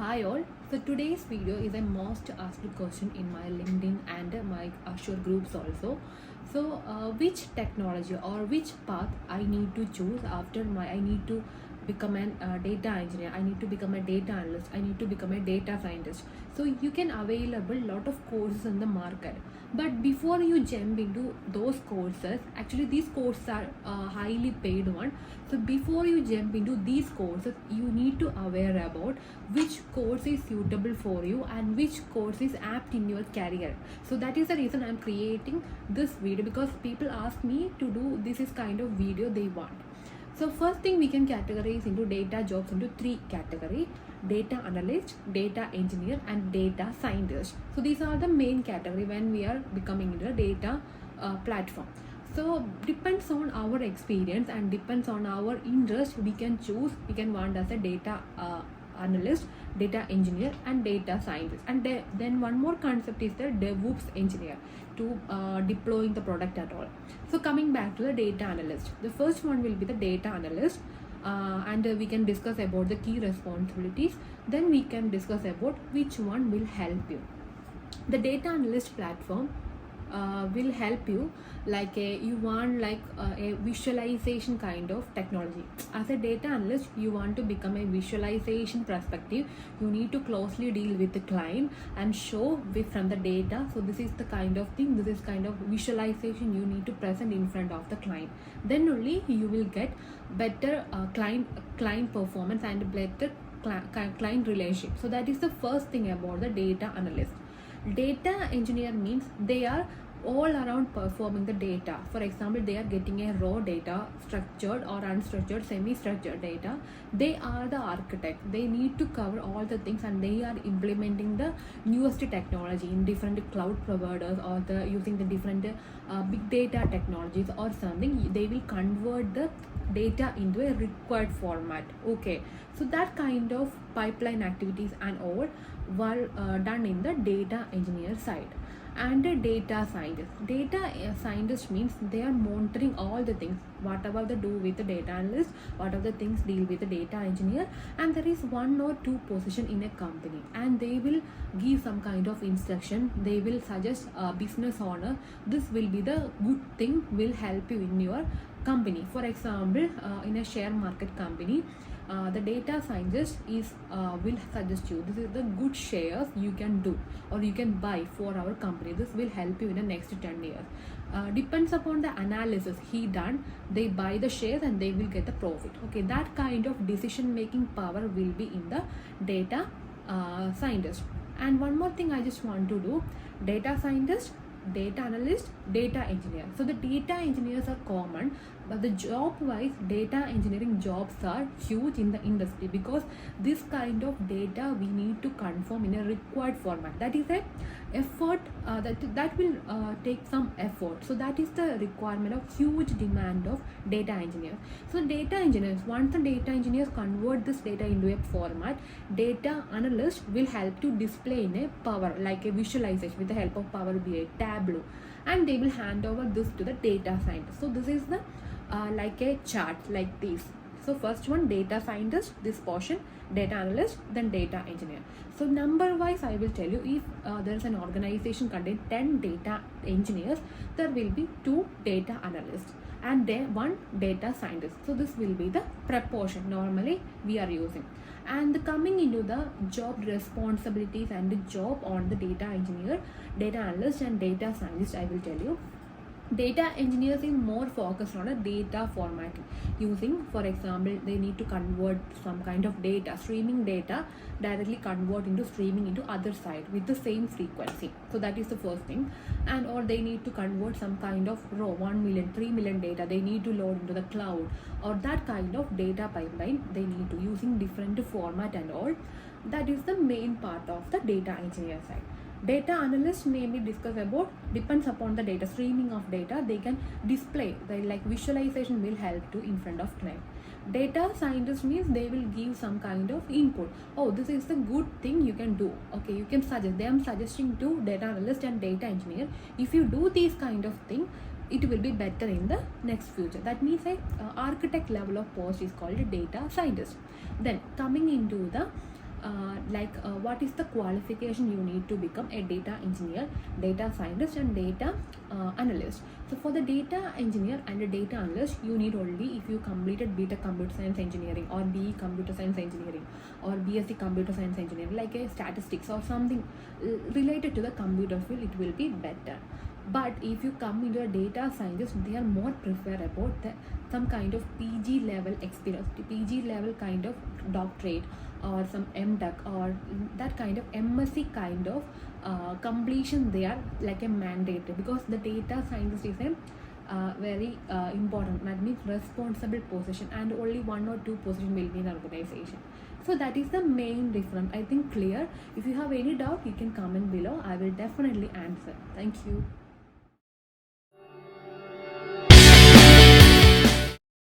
Hi all. So today's video is a most asked question in my LinkedIn and my Azure groups also. So which technology or which path I need to choose after I need to become an data engineer, I need to become a data analyst, I need to become a data scientist. So you can available lot of courses in the market, but before you jump into those courses, actually these courses are highly paid one. So before you jump into these courses, you need to aware about which course is suitable for you and which course is apt in your career. So that is the reason I'm creating this video, because people ask me to do this is kind of video they want. So first thing, we can categorize into data jobs into three categories: data analyst, data engineer and data scientist. So these are the main category when we are becoming into a data platform. So depends on our experience and depends on our interest, we can choose, we can want as a data analyst, data engineer and data scientist. And then one more concept is the DevOps engineer, to deploying the product at all. So coming back to the data analyst, the first one will be the data analyst, and we can discuss about the key responsibilities. Then we can discuss about which one will help you. The data analyst platform will help you, like you want a visualization kind of technology. As a data analyst, you want to become a visualization perspective, you need to closely deal with the client and show from the data. So this is the kind of thing, this is kind of visualization you need to present in front of the client. Then only you will get better client performance and better client relationship. So that is the first thing about the data analyst. Data engineer means they are all around performing the data. For example, they are getting a raw data, structured or unstructured, semi-structured data. They are the architect, they need to cover all the things, and they are implementing the newest technology in different cloud providers, or using the different big data technologies or something. They will convert the data into a required format. Okay, so that kind of pipeline activities and all were done in the data engineer side. And a data scientist means they are monitoring all the things, whatever they do with the data analyst, whatever the things deal with the data engineer. And there is one or two position in a company, and they will give some kind of instruction, they will suggest a business owner, this will be the good thing, will help you in your company. For example, in a share market company, the data scientist will suggest you, this is the good shares you can do or you can buy for our company, this will help you in the next 10 years. Depends upon the analysis he done, they buy the shares and they will get the profit. Okay, that kind of decision making power will be in the data scientist. And one more thing I just want to do: data scientist, data analyst, data engineer. So the data engineers are common, but the job wise data engineering jobs are huge in the industry, because this kind of data we need to conform in a required format. That is a effort that will take some effort. So that is the requirement of huge demand of data engineers. So data engineers, once the data engineers convert this data into a format, data analyst will help to display in a power, like a visualization with the help of Power BI, Tableau, and they will hand over this to the data scientist. So this is the like a chart like this. So first one, data scientist, this portion, data analyst, then data engineer. So number wise I will tell you, if there is an organization contain 10 data engineers, there will be 2 data analysts and then 1 data scientist. So this will be the proportion normally we are using. And coming into the job responsibilities and the job on the data engineer, data analyst and data scientist, I will tell you. Data engineers is more focused on a data formatting, using, for example, they need to convert some kind of data, streaming data, directly convert into streaming into other side with the same frequency. So that is the first thing. And or they need to convert some kind of raw 1 million, 3 million data, they need to load into the cloud, or that kind of data pipeline they need to, using different format and all. That is the main part of the data engineer side. Data analyst mainly discuss about, depends upon the data, streaming of data, they can display the like visualization will help to in front of client. Data scientist means they will give some kind of input, oh this is the good thing you can do, okay, you can suggest, they are suggesting to data analyst and data engineer, if you do these kind of thing, it will be better in the next future. That means architect level of post is called a data scientist. Then coming into the what is the qualification you need to become a data engineer, data scientist, and data analyst. So for the data engineer and the data analyst, you need only if you completed BTech Computer Science Engineering or BE Computer Science Engineering or BSc Computer Science Engineering, like a statistics or something related to the computer field, it will be better. But if you come into a data scientist, they are more prefer about some kind of PG level experience, PG level kind of doctorate, or some MTech, or that kind of MSc kind of completion. They are like a mandate, because the data scientist is a very important, that means responsible position, and only one or two position will be in an organization. So that is the main difference. I think clear. If you have any doubt, you can comment below. I will definitely answer. Thank you.